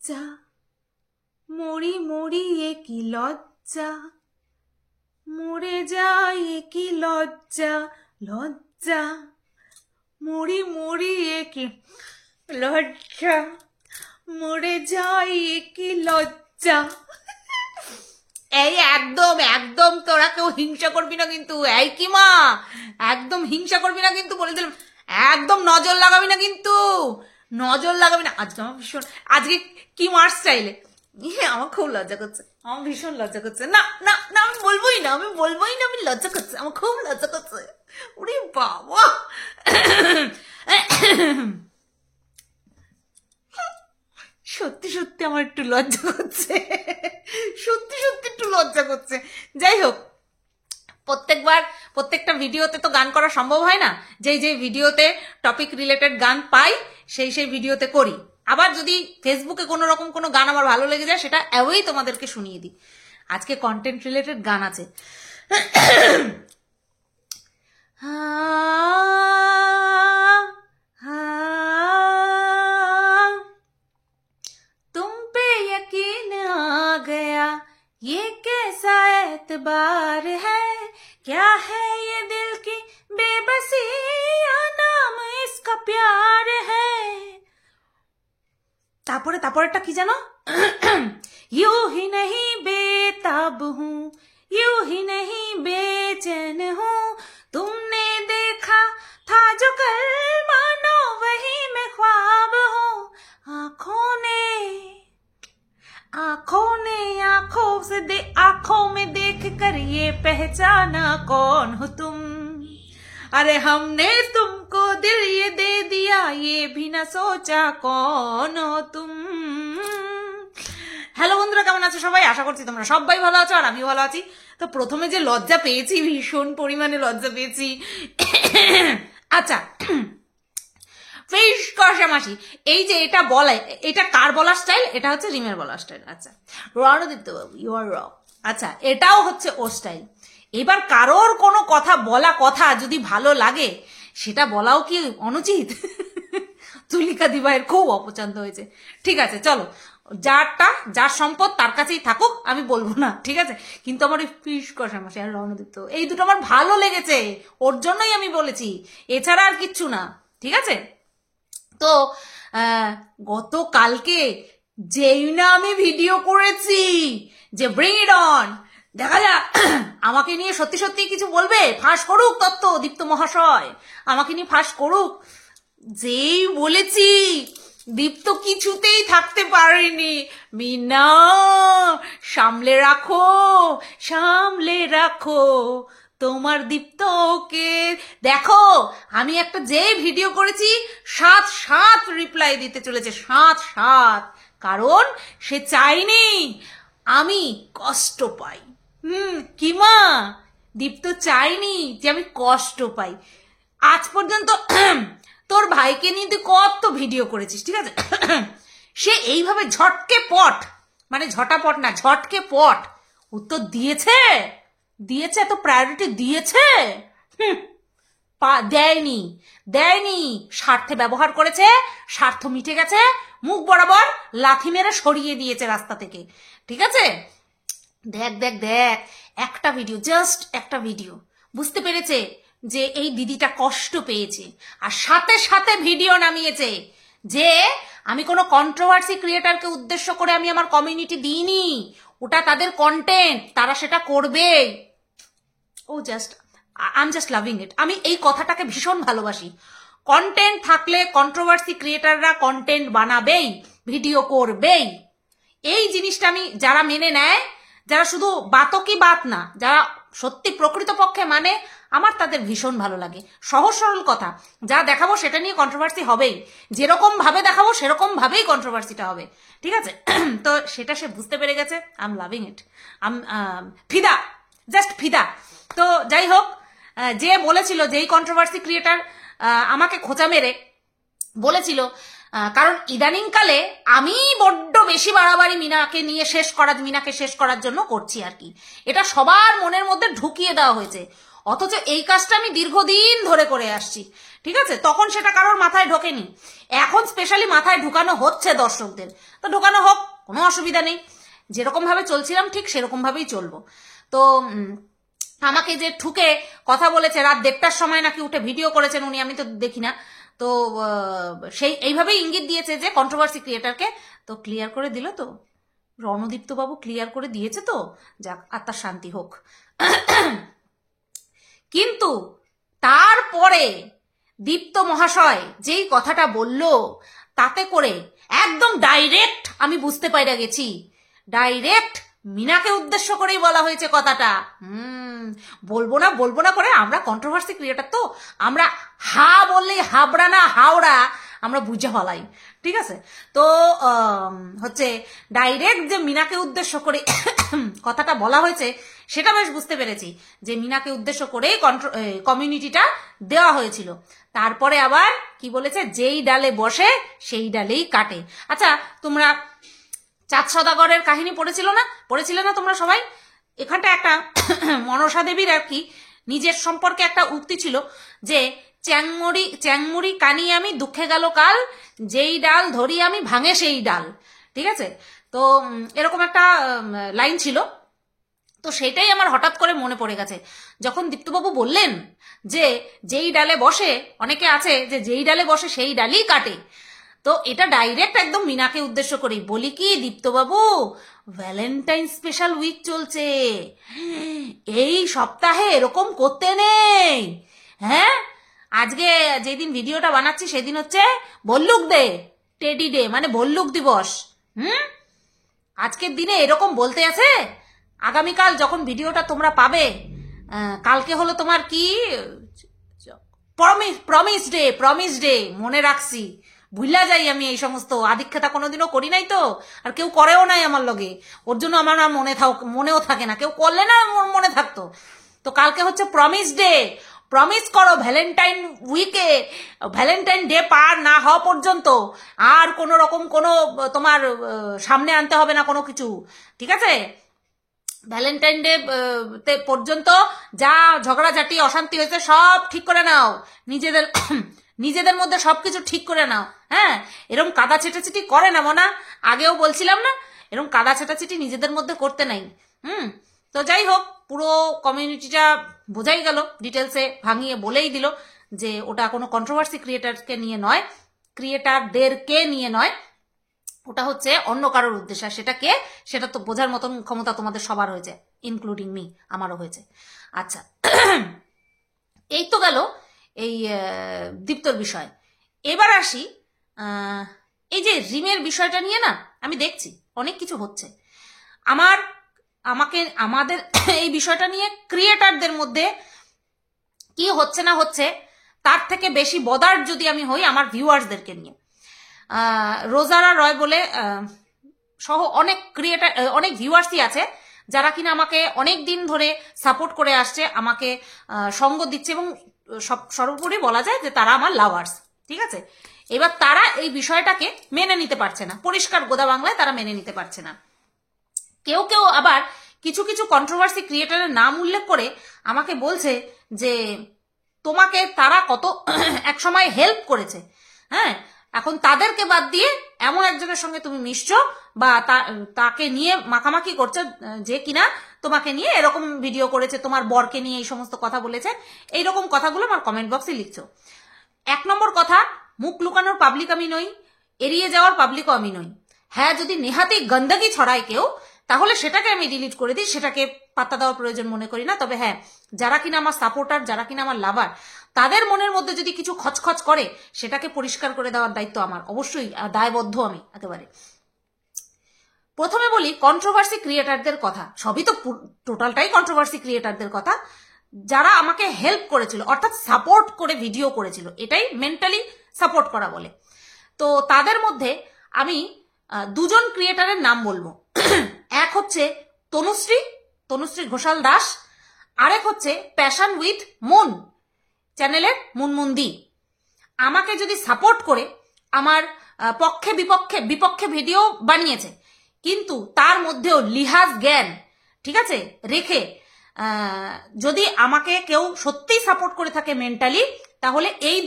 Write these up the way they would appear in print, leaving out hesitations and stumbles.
লজ্জা, মরি মরি এ কি লজ্জা, মরে যাই এ কি লজ্জা, লজ্জা, মরি মরি এ কি লজ্জা, মরে যাই এ কি লজ্জা। এই একদম একদম তোরা কেউ হিংসা করবি না কিন্তু, এই কি মা একদম হিংসা করবি না কিন্তু, বলে দিলাম একদম নজর লাগাবি না কিন্তু, নজর লাগাবি না। আজকে আমার ভীষণ, আজকে কি মার স্টাইলে, আমার খুব লজ্জা করছে, আমার ভীষণ লজ্জা করছে। না না না আমি বলবোই না, আমি বলবোই না, আমি লজ্জা করছে, আমার খুব লজ্জা করছে। ওরে বাবা, সত্যি সত্যি আমার একটু লজ্জা করছে, সত্যি সত্যি একটু লজ্জা করছে। যাই হোক, প্রত্যেকটা ভিডিওতে তো গান করা সম্ভব হয় না, যেই যে ভিডিওতে টপিক রিলেটেড গান পাই সেই ভিডিওতে করি। আবার যদি ফেসবুকে কোনো রকম কোনো গান আমার ভালো লেগে যায় সেটা অ্যাওয়েই তোমাদেরকে শুনিয়ে দিই। আজকে কন্টেন্ট রিলেটেড গান আছে। तुम पे यकीन आ गया, ये कैसा एतबार है, क्या है ये दिल की बेबसी, या नाम इसका प्यार है। तापरेटा की जानो, यूं ही नहीं बेताब हूँ, यूं ही नहीं बेचैन हूँ, तुमने देखा था जो कल, मानो वही मैं ख्वाब हूँ, आंखों ने आंखों में देख कर ये पहचाना कौन हो तुम, अरे हमने तुमको दिल ये दे दिया, ये भी ना सोचा कौन हो तुम। হ্যালো বন্ধুরা, কেমন আছো সবাই? আশা করছি তোমরা সবাই ভালো আছো আর আমিও ভালো আছি। তো প্রথমে যে লজ্জা পেয়েছি, ভীষণ পরিমাণে লজ্জা পেয়েছি। আচ্ছা, ফিশ কষামাসি, এই যে এটা বলে, এটা কার বলার স্টাইল? এটা হচ্ছে রিমের বলার স্টাইল। আচ্ছা, রণদীপ্ত বাবু ইউ আর রং। আচ্ছা, এটাও হচ্ছে ও স্টাইল। এবার কারোর কোনো কথা যদি ভালো লাগে সেটা বলাও কি অনুচিত? তুলিকা দিবাইয়ের খুব অপছন্দ হয়েছে। ঠিক আছে, চলো, যার সম্পদ তার কাছেই থাকুক, আমি বলবো না, ঠিক আছে। কিন্তু আমার এই ফিশ কষামাসি আর রণদীপ্ত, এই দুটো আমার ভালো লেগেছে, ওর জন্যই আমি বলেছি, এছাড়া আর কিচ্ছু না, ঠিক আছে। তো গতকালকে যেই না আমি ভিডিও করেছি যে ব্রিং ইট অন, দেখা যাক আমাকে নিয়ে সত্যি সত্যি কিছু বলবে, ফাঁস করুক তত্ত্ব দীপ্ত মহাশয়, আমাকে নিয়ে ফাঁস করুক। যেই বলেছি, দীপ্ত কিছুতেই থাকতে পারেনি। মিনা, সামলে রাখো, সামলে রাখো তোমার দীপ্তকে। দেখো, আমি একটা যে ভিডিও করেছি 7 রিপ্লাই দিতে চলেছে, 7, কারণ সে চাইনি আমি কষ্ট পাই। কি মা, দীপ্ত চাইনি যে আমি কষ্ট পাই। আজ পর্যন্ত তোর ভাইকে নিয়ে তুই কত ভিডিও করেছিস, ঠিক আছে। সে এইভাবে ঝটকে পট, মানে ঝটাপট না, ঝটকে পট উত্তর দিয়েছে, এত প্রায়োরিটি দিয়েছে? দেয়নি, স্বার্থে ব্যবহার করেছে, স্বার্থ মিটে গেছে, মুখ বরাবর লাথি মেরে সরিয়ে দিয়েছে রাস্তা থেকে, ঠিক আছে। দেখ একটা ভিডিও, জাস্ট একটা ভিডিও, বুঝতে পেরেছে যে এই দিদিটা কষ্ট পেয়েছে, আর সাথে সাথে ভিডিও নামিয়েছে যে আমি কোনো কন্ট্রোভার্সি ক্রিয়েটারকে উদ্দেশ্য করে আমি আমার কমিউনিটি দিইনি, ওটা তাদের কন্টেন্ট, তারা সেটা করবে। আই এম জাস্ট লাভিং ইট। আমি এই কথাটাকে ভীষণ ভালোবাসি। কন্টেন্ট থাকলে কন্ট্রোভার্সি ক্রিয়েটাররা কন্টেন্ট বানাবেই, ভিডিও করবেই। এই জিনিসটা আমি, যারা মেনে নেয়, যারা শুধু বাতকি বাত না, যারা সত্যি প্রকৃতপক্ষে মানে, আমার তাদের ভীষণ ভালো লাগে। সহজ সরল কথা যা দেখাবো সেটা নিয়ে কন্ট্রোভার্সি হবেই, যেরকম ভাবে দেখাবো সেরকম ভাবেই কন্ট্রোভার্সিটা হবে, ঠিক আছে। তো সেটা সে বুঝতে পেরে গেছে। আই এম লাভিং ইট, ফিদা, জাস্ট ফিদা। তো যাই হোক, যে বলেছিল, যেই কন্ট্রোভার্সি ক্রিয়েটার আমাকে খোঁচা মেরে বলেছিল, কারণ ইদানিংকালে আমি বড্ড বেশি বাড়াবাড়ি মিনাকে শেষ করার জন্য করছি আর কি, এটা সবার মনের মধ্যে ঢুকিয়ে দেওয়া হয়েছে। অথচ এই কাজটা আমি দীর্ঘদিন ধরে করে আসছি, ঠিক আছে? তখন সেটা কারোর মাথায় ঢোকেনি, এখন স্পেশালি মাথায় ঢুকানো হচ্ছে দর্শকদের। তো ঢুকানো হোক, কোনো অসুবিধা নেই। যেরকম ভাবে চলছিলাম ঠিক সেরকম ভাবেই চলবো। তো আমাকে যে ঠুকে কথা বলেছে, রাত 1:30টার সময় নাকি উঠে ভিডিও করেছেন উনি, আমি তো দেখি না। তো সেই এইভাবেই ইঙ্গিত দিয়েছে যে কন্ট্রোভার্সি ক্রিয়েটারকে। তো ক্লিয়ার করে দিল তো, রণদীপ্ত বাবু ক্লিয়ার করে দিয়েছে তো, যাক আত্মার শান্তি হোক। কিন্তু তারপরে দীপ্ত মহাশয় যেই কথাটা বলল, তাতে করে একদম ডাইরেক্ট আমি বুঝতে পাইরা গেছি, ডাইরেক্ট মিনাকে উদ্দেশ্য করেই বলা হয়েছে কথাটা। বলবো না করে আমরা কন্ট্রোভার্সি ক্রিয়েটার, তো আমরা হা বললেই হাবড়া না হাওড়া আমরা বুঝে ফেলাই, ঠিক আছে? তো হচ্ছে ডাইরেক্ট যে মিনাকে উদ্দেশ্য করে কথাটা বলা হয়েছে সেটা বেশ বুঝতে পেরেছি, যে মিনাকে উদ্দেশ্য করেই কমিউনিটিটা দেওয়া হয়েছিল। তারপরে আবার কি বলেছে, যেই ডালে বসে সেই ডালেই কাটে। আচ্ছা, তোমরা চাঁদ সদাগরের কাহিনী পড়েছিলে না তোমরা সবাই? এখানটা একটা মনসা দেবীর আর কি নিজের সম্পর্কে একটা উক্তি ছিল যে চ্যাংমুড়ি কানি আমি দুঃখে গেল কাল, যেই ডাল ধরি আমি ভাঙে সেই ডাল, ঠিক আছে? তো এরকম একটা লাইন ছিল। তো সেটাই আমার হঠাৎ করে মনে পড়ে গেছে যখন দীপ্তবাবু বললেন যে যেই ডালে বসে, অনেকে আছে যে যেই ডালে বসে সেই ডালই কাটে। তো এটা ডাইরেক্ট একদম মিনাকে উদ্দেশ্য করেই বলি কি, দীপ্তবাবু ভ্যালেন্টাইন স্পেশাল উইক চলছে, এই সপ্তাহে এরকম করতে নেই। হ্যাঁ, আজকে যেদিন ভিডিওটা বানাচ্ছি সেদিন হচ্ছে ভল্লুক ডে, টেডি ডে, মানে ভল্লুক দিবস। আজকের দিনে এরকম বলতে আছে? আগামীকাল যখন ভিডিওটা তোমরা পাবে, কালকে হলো তোমার কি প্রমিস ডে, মনে রাখছি, ভুলা যাই আমি এই সমস্ত আদিক্ষেতা কোনোদিনও করি নাই তো, আর কেউ করেও নাই আমার লগে, ওর জন্য আমার আর মনেও থাকে না, কেউ করলে না মনে থাকতো। তো কালকে হচ্ছে প্রমিস ডে, প্রমিস করো ভ্যালেন্টাইন উইকে, ভ্যালেন্টাইন ডে পার না হওয়া পর্যন্ত আর কোনো রকম কোনো তোমার সামনে আনতে হবে না কোনো কিছু, ঠিক আছে? ভ্যালেন্টাইন ডে পর্যন্ত যা ঝগড়াঝাটি অশান্তি হয়েছে সব ঠিক করে নাও, নিজেদের মধ্যে সবকিছু ঠিক করে নাও। হ্যাঁ, এরকম কাদা ছেটাছেটি করে না মনা, আগেও বলছিলাম না, এরকম কাদা ছেটাছেটি নিজেদের মধ্যে করতে নাই। তো যাই হোক, পুরো কমিউনিটিটা বোঝাই গেল, ডিটেলসে ভাঙিয়ে বলেই দিল যে ওটা কোনো কন্ট্রোভার্সি ক্রিয়েটারকে নিয়ে নয়, ক্রিয়েটারদেরকে নিয়ে নয়, ওটা হচ্ছে অন্য কারোর উদ্দেশ্য। সেটা কে, সেটা তো বোঝার মতন ক্ষমতা তোমাদের সবার হয়েছে, ইনক্লুডিং মি, আমারও হয়েছে। আচ্ছা, এই তো গেল এই দীপ্তর বিষয়। এবার আসি এই যে রিমের বিষয়টা নিয়ে না, আমি দেখছি অনেক কিছু হচ্ছে। আমাদের এই বিষয়টা নিয়ে ক্রিয়েটারদের মধ্যে কি হচ্ছে না হচ্ছে তার থেকে বেশি বদার যদি আমি হই আমার ভিউয়ার্সদেরকে নিয়ে। রোজারা রয় বলে সহ অনেক ক্রিয়েটার, অনেক ভিউয়ার্সই আছে যারা কিনা আমাকে অনেক দিন ধরে সাপোর্ট করে আসছে, আমাকে সঙ্গ দিচ্ছে, এবং সর্বোপরি বলা যায় যে তারা আমার লাভার্স, ঠিক আছে? এবার তারা এই বিষয়টাকে মেনে নিতে পারছে না, পরিষ্কার গোদা বাংলায় তারা মেনে নিতে পারছে না। কেউ কেউ আবার কিছু কিছু কন্ট্রোভার্সি ক্রিয়েটারের নাম উল্লেখ করে আমাকে বলছে যে তোমাকে তারা কত এক সময় হেল্প করেছে, হ্যাঁ, এখন তাদেরকে বাদ দিয়ে এমন একজনের সঙ্গে তুমি মিশছো বা তাকে নিয়ে মাখামাখি করছো যে কিনা তোমাকে নিয়ে এরকম ভিডিও করেছে, তোমার বরকে নিয়ে এই সমস্ত কথা বলেছে, এইরকম কথাগুলো আমার কমেন্ট বক্সে লিখছো। 1 নম্বর কথা, মুখ লুকানোর পাবলিক আমি নই, এড়িয়ে যাওয়ার পাবলিকও আমি নই। হ্যাঁ, যদি নেহাতি গন্দগি ছড়ায় কেউ তাহলে সেটাকে আমি ডিলিট করে দিই, সেটাকে পাত্তা দেওয়ার প্রয়োজন মনে করি না। তবে হ্যাঁ, যারা কিনা আমার সাপোর্টার, যারা কিনা আমার লাভার, তাদের মনের মধ্যে যদি কিছু খচখচ করে সেটাকে পরিষ্কার করে দেওয়ার দায়িত্ব আমার, অবশ্যই দায়বদ্ধ আমি একেবারে। প্রথমে বলি কন্ট্রোভার্সি ক্রিয়েটারদের কথা, সবই তো টোটালটাই কন্ট্রোভার্সি ক্রিয়েটারদের কথা, যারা আমাকে হেল্প করেছিল, অর্থাৎ সাপোর্ট করে ভিডিও করেছিল, এটাই মেন্টালি সাপোর্ট করা বলে। তো তাদের মধ্যে আমি 2 জন ক্রিয়েটারের নাম বলবো। এক হচ্ছে তনুশ্রী ঘোষাল দাস, আরেক হচ্ছে প্যাশন উইথ মুন চ্যানেলের মুনমুন্দি। আমাকে যদি সাপোর্ট করে আমার পক্ষে বিপক্ষে ভিডিও বানিয়েছে, কিন্তু তার মধ্যেও লিহাজ জ্ঞান, ঠিক আছে, রেখে যদি আমাকে কেউ সত্যিই সাপোর্ট করে থাকে মেন্টালি, তাহলে এই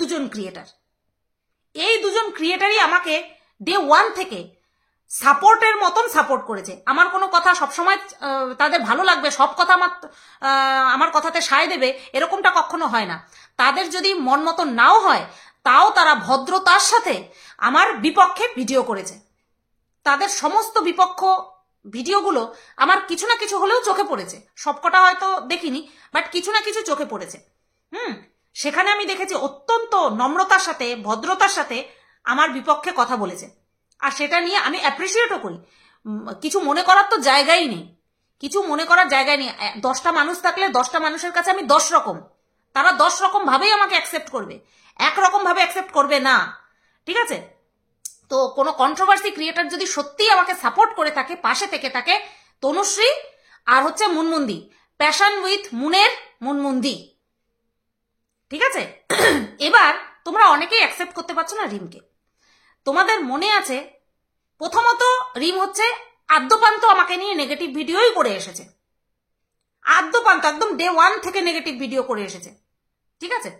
দুজন ক্রিয়েটারই আমাকে ডে 1 থেকে সাপোর্টের মতন সাপোর্ট করেছে। আমার কোনো কথা সবসময় তাদের ভালো লাগবে, সব কথা আমার কথাতে সায় দেবে, এরকমটা কখনো হয় না। তাদের যদি মন মতন নাও হয়, তাও তারা ভদ্রতার সাথে আমার বিপক্ষে ভিডিও করেছে। তাদের সমস্ত বিপক্ষ ভিডিওগুলো আমার কিছু না কিছু হলেও চোখে পড়েছে, সবকটা হয়তো দেখিনি, বাট কিছু না কিছু চোখে পড়েছে। সেখানে আমি দেখেছি অত্যন্ত নম্রতার সাথে, ভদ্রতার সাথে আমার বিপক্ষে কথা বলেছে, আর সেটা নিয়ে আমি অ্যাপ্রিসিয়েটও করি। কিছু মনে করার তো জায়গাই নেই, 10টা মানুষ থাকলে 10টা মানুষের কাছে আমি 10 রকম, তারা 10 রকম ভাবেই আমাকে অ্যাকসেপ্ট করবে, একরকম ভাবে অ্যাকসেপ্ট করবে না, ঠিক আছে? তো কোনো কন্ট্রোভার্সি ক্রিয়েটার যদি সত্যিই আমাকে সাপোর্ট করে থাকে, পাশে থেকে থাকে, তনুশ্রী আর হচ্ছে মুনমুন্দি, প্যাশন উইথ মুনের মুনমুন্দি, ঠিক আছে? এবার তোমরা অনেকেই অ্যাকসেপ্ট করতে পারছো না রিমকে। তোমাদের মনে আছে, প্রথমত রিম হচ্ছে আদ্যপান্ত আমাকে নিয়ে নেগেটিভ ভিডিওই করে এসেছে, আদ্যপান্ত একদম ডে 1 থেকে নেগেটিভ ভিডিও করে এসেছে, ঠিক আছে?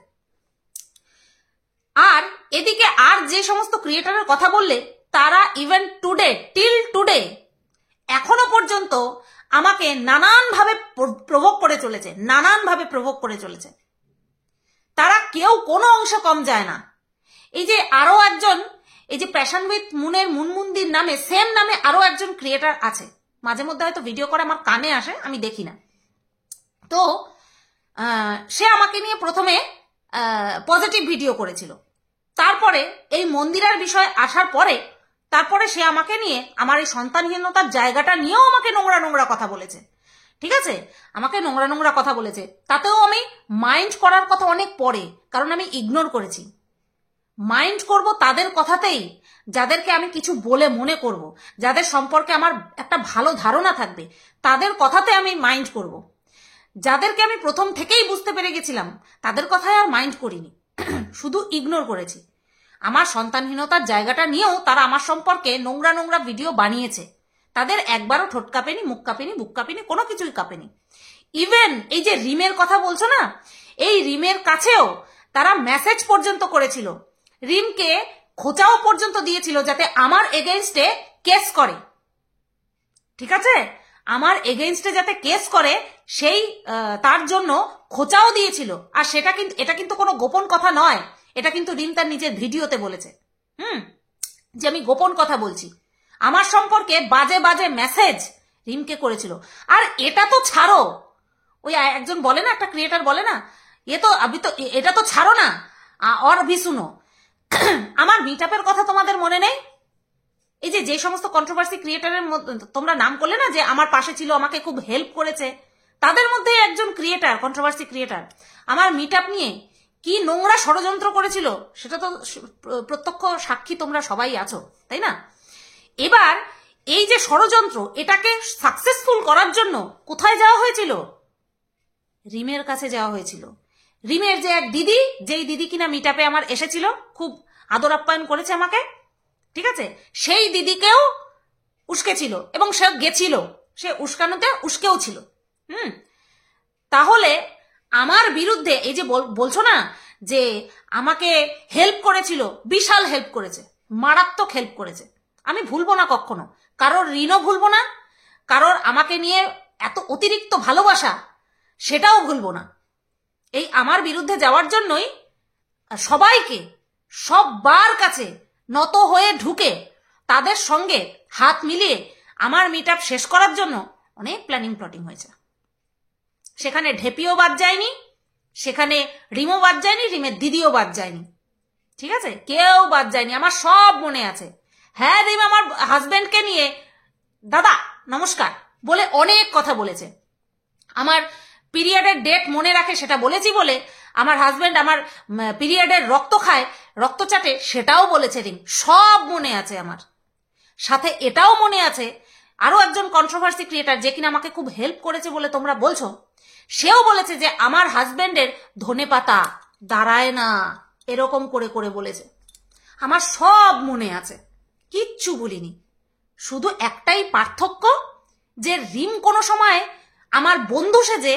আর এদিকে আর যে সমস্ত ক্রিয়েটারের কথা বললে, তারা ইভেন টিল টুডে এখনো পর্যন্ত আমাকে নানানভাবে প্রভোক করে চলেছে, তারা কেউ কোনো অংশ কম যায় না। এই যে আরো একজন, এই যে প্যাশন উইথ মুনের মুনমুন্দির নামে, সেম নামে আরো একজন ক্রিয়েটার আছে, মাঝে মধ্যে হয়তো ভিডিও করে আমার কানে আসে, আমি দেখি না। তো সে আমাকে নিয়ে প্রথমে পজিটিভ ভিডিও করেছিল, তারপরে এই মন্দিরার বিষয় আসার পরে তারপরে সে আমাকে নিয়ে আমার এই সন্তানহীনতার জায়গাটা নিয়েও আমাকে নোংরা কথা বলেছে, ঠিক আছে? আমাকে নোংরা কথা বলেছে, তাতেও আমি মাইন্ড করার কথা অনেক পরে, কারণ আমি ইগনোর করেছি। মাইন্ড করব তাদের কথাতেই, যাদেরকে আমি কিছু বলে মনে করব, যাদের সম্পর্কে আমার একটা ভালো ধারণা থাকবে, তাদের কথাতে আমি মাইন্ড করব। যাদেরকে আমি প্রথম থেকেই বুঝতে পেরে গেছিলাম, তাদের কথায় আর মাইন্ড করিনি, শুধু ইগনোর করেছি। আমার সন্তানহীনতার জায়গাটা নিয়েও তারা আমার সম্পর্কে নোংরা ভিডিও বানিয়েছে, তাদের একবারও ঠোঁট কাঁপেনি, মুখ কাঁপেনি, বুক কাঁপেনি, কোনো কিছুই কাঁপেনি। ইভেন এই যে রিমের কথা বলছো না, এই রিমের কাছেও তারা মেসেজ পর্যন্ত করেছিল, রিমকে খোঁচাও পর্যন্ত দিয়েছিল যাতে আমার এগেইনস্টে কেস করে, ঠিক আছে? আমার এগেইনস্টে যাতে কেস করে, সেই তার জন্য খোঁচাও দিয়েছিল। আর এটা কিন্তু কোনো গোপন কথা নয়, এটা কিন্তু রিম তার নিজের ভিডিওতে বলেছে, যে আমি গোপন কথা বলছি। আমার সম্পর্কে বাজে মেসেজ রিমকে করেছিল। আর এটা তো ছাড়ো, ওই একজন বলে না, একটা ক্রিয়েটার বলে না, এটা তো ছাড়ো না, আর ভি শুনো। আমার মিটআপের কথা তোমাদের মনে নেই? এই যে সমস্ত কন্ট্রোভার্সি ক্রিয়েটারের তোমরা নাম করলে না, যে আমার পাশে ছিল, আমাকে খুব হেল্প করেছে, তাদের মধ্যে একজন ক্রিয়েটার, কন্ট্রোভার্সি ক্রিয়েটার, আমার মিটআপ নিয়ে কি নোংরা ষড়যন্ত্র করেছিল, সেটা তো প্রত্যক্ষ সাক্ষী তোমরা সবাই আছো, তাই না? এবার এই যে ষড়যন্ত্র, এটাকে সাকসেসফুল করার জন্য কোথায় যাওয়া হয়েছিল? রিমের কাছে যাওয়া হয়েছিল। রিমের যে এক দিদি, যেই দিদি কিনা মিটআপে আমার এসেছিল, খুব আদর আপ্যায়ন করেছে আমাকে, ঠিক আছে? সেই দিদিকেও উস্কেছিল, এবং সে গেছিল, সে উস্কানোতে উস্কেও ছিল। তাহলে আমার বিরুদ্ধে এই যে বলছো না যে আমাকে হেল্প করেছিল, বিশাল হেল্প করেছে, মারাত্মক হেল্প করেছে, আমি ভুলবো না কখনো, কারোর ঋণও ভুলবো না, কারোর আমাকে নিয়ে এত অতিরিক্ত ভালোবাসা সেটাও ভুলবো না। এই আমার বিরুদ্ধে যাওয়ার জন্যই সবাইকে, সবার কাছে নত হয়ে ঢুকে তাদের সঙ্গে হাত মিলিয়ে আমার মিটআপ শেষ করার জন্য অনেক প্ল্যাটিং হয়েছে। সেখানে ঢেপিও বাদ যায়নি, সেখানে রিমও বাদ যায়নি, রিমের দিদিও বাদ যায়নি, ঠিক আছে? কেউ বাদ যায়নি, আমার সব মনে আছে। হ্যাঁ, রিম আমার হাজবেন্ডকে নিয়ে দাদা নমস্কার বলে অনেক কথা বলেছে, আমার পিরিয়ডের ডেট মনে রাখে সেটা বলেছি বলে, আমার হাজবেন্ড আমার পিরিয়ডের রক্ত খায়, রক্ত চাটে, সেটাও বলেছে রিম, সব মনে আছে আমার। সাথে এটাও মনে আছে, আরো একজন কন্ট্রোভার্সি ক্রিয়েটার, যে কিনা আমাকে খুব হেল্প করেছে বলে তোমরা বলছো, সেও বলেছে যে আমার হাজবেন্ডের ধনেপাতা দাঁড়ায় না, এরকম করে বলেছে। আমার সব মনে আছে, কিচ্ছু বলিনি। শুধু একটাই পার্থক্য, যে রিম কোনো সময় আমার বন্ধু সেজে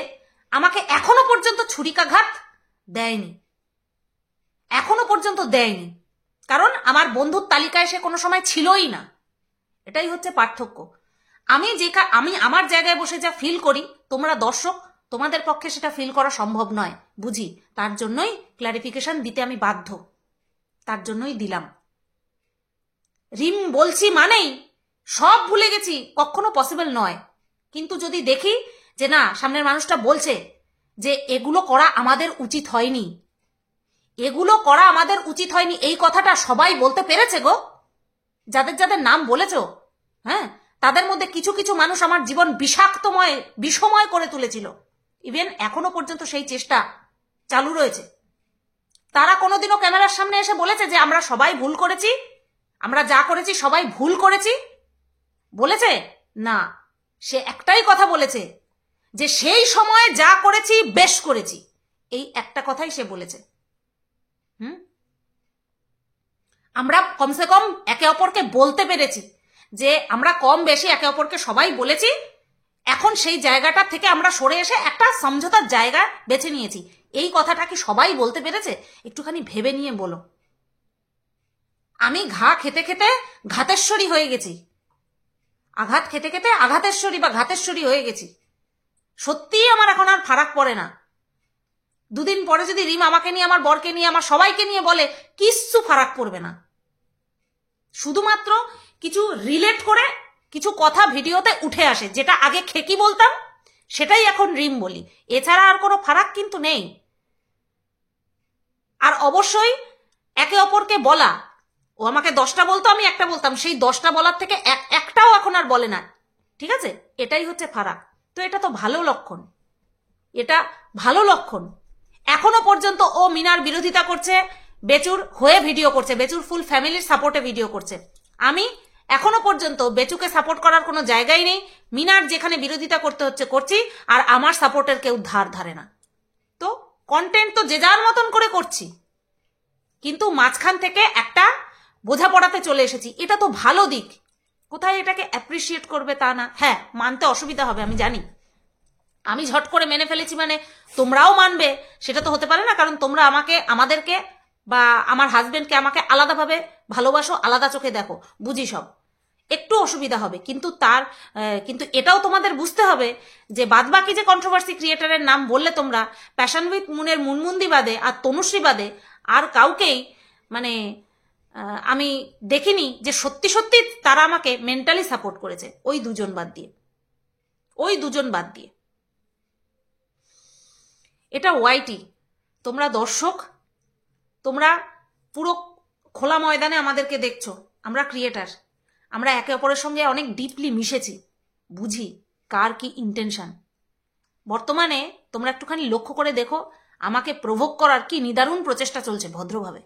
আমাকে এখনো পর্যন্ত ছুরিকাঘাত দেয়নি, এখনো পর্যন্ত দেয়নি, কারণ আমার বন্ধুর তালিকায় সে কোনো সময় ছিলই না। এটাই হচ্ছে পার্থক্য। আমি আমার জায়গায় বসে যা ফিল করি, তোমরা দর্শক, তোমাদের পক্ষে সেটা ফিল করা সম্ভব নয়, বুঝি। তার জন্যই ক্লারিফিকেশন দিতে আমি বাধ্য, তার জন্যই দিলাম। রিম বলছি মানেই সব ভুলে গেছি, কখনো পসিবল নয়। কিন্তু যদি দেখি যে না, সামনের মানুষটা বলছে যে এগুলো করা আমাদের উচিত হয়নি, এগুলো করা আমাদের উচিত হয়নি, এই কথাটা সবাই বলতে পেরেছে গো, যাদের যাদের নাম বলেছ, হ্যাঁ, তাদের মধ্যে কিছু কিছু মানুষ আমার জীবন বিষময় করে তুলেছিল। ইভেন এখনো পর্যন্ত সেই চেষ্টা চালু রয়েছে। তারা কোনোদিনও ক্যামেরার সামনে এসে বলেছে যে আমরা সবাই ভুল করেছি, আমরা যা করেছি সবাই ভুল করেছি, বলেছে না। সে একটাই কথা বলেছে যে সেই সময়ে যা করেছি বেশ করেছি, এই একটা কথাই সে বলেছে। আমরা কমসে কম একে অপরকে বলতে পেরেছি যে আমরা কম বেশি একে অপরকে সবাই বলেছি, এখন সেই জায়গাটা থেকে আমরা সরে এসে একটা সমঝোতার জায়গা বেছে নিয়েছি। এই কথাটা কি সবাই বলতে পেরেছে? একটুখানি ভেবে নিয়ে বলো। আমি ঘা খেতে খেতে ঘাতেশ্বরী হয়ে গেছি, আঘাত খেতে খেতে আঘাতেশ্বরী বা ঘাতেশ্বরী হয়ে গেছি। সত্যিই আমার এখন আর ফারাক পড়ে না। দুদিন পরে যদি রিম আমাকে নিয়ে, আমার বরকে নিয়ে, আমার সবাইকে নিয়ে বলে, কিচ্ছু ফারাক পড়বে না। শুধুমাত্র কিছু রিলেট করে কিছু কথা ভিডিওতে উঠে আসে, যেটা আগে খেকি বলতাম সেটাই এখন রিম বলি, এছাড়া আর কোনো ফারাক কিন্তু নেই। আর অবশ্যই একে অপরকে বলা, ও আমাকে 10টা বলতো, আমি একটা বলতাম, সেই 10টা বলার থেকে একটাও এখন আর বলে না, ঠিক আছে? এটাই হচ্ছে ফারাক। তো এটা তো ভালো লক্ষণ, এটা ভালো লক্ষণ। এখনো পর্যন্ত ও মিনার বিরোধিতা করছে, বেচুর হয়ে ভিডিও করছে, বেচুর ফুল ফ্যামিলির সাপোর্টে ভিডিও করছে। আমি এখনো পর্যন্ত বেচুকে সাপোর্ট করার কোনো জায়গাই নেই। মিনার যেখানে বিরোধিতা করতে হচ্ছে করছি, আর আমার সাপোর্টের কেউ ধারে না। তো কন্টেন্ট তো যে যার মতন করে করছি, কিন্তু মাঝখান থেকে একটা বোঝাপড়াতে চলে এসেছি, এটা তো ভালো দিক। কোথায় এটাকে অ্যাপ্রিসিয়েট করবে তা না? হ্যাঁ, মানতে অসুবিধা হবে, আমি জানি। আমি ঝট করে মেনে ফেলেছি মানে তোমরাও মানবে সেটা তো হতে পারে না, কারণ তোমরা আমাদেরকে বা আমার হাজবেন্ডকে আমাকে আলাদাভাবে ভালোবাসো, আলাদা চোখে দেখো, বুঝি সব। একটু অসুবিধা হবে, কিন্তু এটাও তোমাদের বুঝতে হবে যে বাদবাকি যে কন্ট্রোভার্সি ক্রিয়েটারের নাম বললে তোমরা, প্যাশন উইথ মুনের মুনমুন্দি বাদে আর তনুশ্রী বাদে আর কাউকেই মানে আমি দেখিনি যে সত্যি সত্যি তারা আমাকে মেন্টালি সাপোর্ট করেছে, ওই দুজন বাদ দিয়ে। এটা ওয়াইটি, তোমরা দর্শক, তোমরা পুরো খোলা ময়দানে আমাদেরকে দেখছো, আমরা ক্রিয়েটার, আমরা একে অপরের সঙ্গে অনেক ডিপলি মিশেছি, বুঝি কার কি ইন্টেনশন। বর্তমানে তোমরা একটুখানি লক্ষ্য করে দেখো, আমাকে প্রভোগ করার কি নিদারুণ প্রচেষ্টা চলছে ভদ্রভাবে।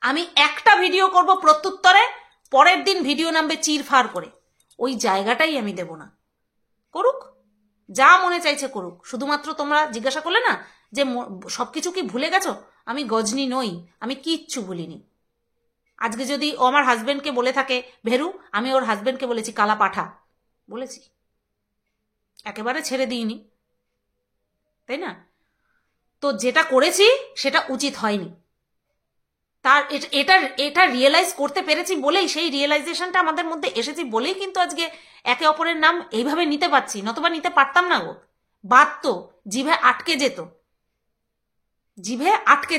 আমি একটা ভিডিও করব প্রত্যুত্তরে, পরের দিন ভিডিও নামবে চিরফার করে, ওই জায়গাটাই আমি দেব না। করুক, যা মনে চাইছে করুক। শুধুমাত্র তোমরা জিজ্ঞাসা করলে না যে সবকিছু কি ভুলে গেছো, আমি গজনি নই, আমি কিচ্ছু ভুলিনি। আজকে যদি ও আমার হাজবেন্ডকে বলে থাকে ভেরু, আমি ওর হাজবেন্ডকে বলেছি কালা পাঠা, বলেছি, একেবারে ছেড়ে দিইনি, তাই না? তো যেটা করেছি সেটা উচিত হয়নি, তার এটা রিয়েলাইজ করতে পেরেছি বলেই, সেই রিয়েলাইজেশনটা আমাদের মধ্যে এসেছি বলেই কিন্তু আজকে একে অপরের নাম এইভাবে নিতে পারছি, নতুবা নিতে পারতাম না গো। বাদ তো, জিভে আটকে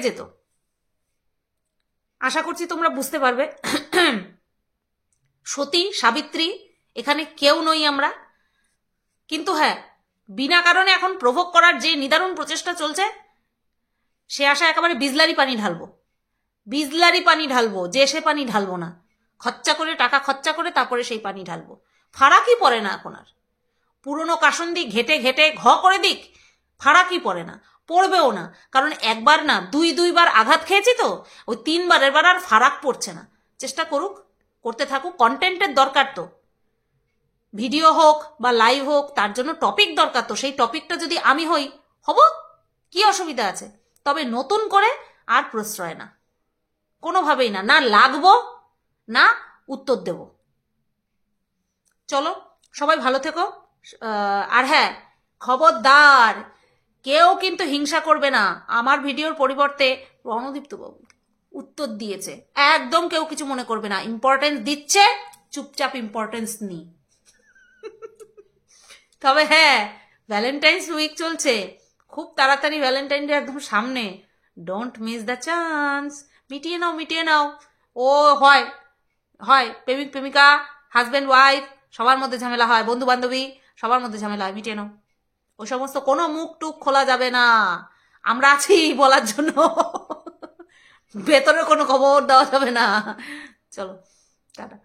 যেত। আশা করছি তোমরা বুঝতে পারবে। সতী সাবিত্রী এখানে কেউ নই আমরা, কিন্তু হ্যাঁ, বিনা কারণে এখন প্রভোগ করার যে নিদারুণ প্রচেষ্টা চলছে, সে আশা একেবারে বিজলারি পানি ঢালবো, যে সে পানি ঢালবো না, টাকা খরচা করে তারপরে সেই পানি ঢালবো। ফারাকই পড়ে না এখন আর, পুরনো কাসন্দি ঘেটে ঘেটে ঘ করে দিক, ফারাকই পড়ে না, পড়বেও না, কারণ একবার না দুইবার আঘাত খেয়েছি তো, ওই 3বারের বার আর ফারাক পড়ছে না। চেষ্টা করতে থাকুক, কন্টেন্টের দরকার তো, ভিডিও হোক বা লাইভ হোক, তার জন্য টপিক দরকার তো, সেই টপিকটা যদি আমি হব, কি অসুবিধা আছে? তবে নতুন করে আর প্রশ্রয় না, কোনোভাবেই না, না লাগবো না উত্তর দেব। চলো সবাই ভালো থেকো। আর হ্যাঁ, খবরদার কেউ কিন্তু হিংসা করবে না। আমার ভিডিওর পরিবর্তে রণদীপ্ত বাবু উত্তর দিয়েছে, একদম কেউ কিছু মনে করবে না, ইম্পর্টেন্স দিচ্ছে, চুপচাপ ইম্পর্টেন্স নি। তবে হ্যাঁ, ভ্যালেন্টাইন্স উইক চলছে, খুব তাড়াতাড়ি ভ্যালেন্টাইন ডে একদম সামনে, ডোন্ট মিস দ্য চান্স। মিটিয়ে নাও, মিটিয়ে নাও। ও হয় হয় প্রেমিক প্রেমিকা, হাজব্যান্ড ওয়াইফ, সবার মধ্যে ঝামেলা হয়, বন্ধু বান্ধবী সবার মধ্যে ঝামেলা হয়, মিটিয়ে নাও। ওই সমস্ত কোনো মুখ টুক খোলা যাবে না, আমরা আছি বলার জন্য। ভেতরে কোনো খবর দেওয়া যাবে না। চলো টাটা।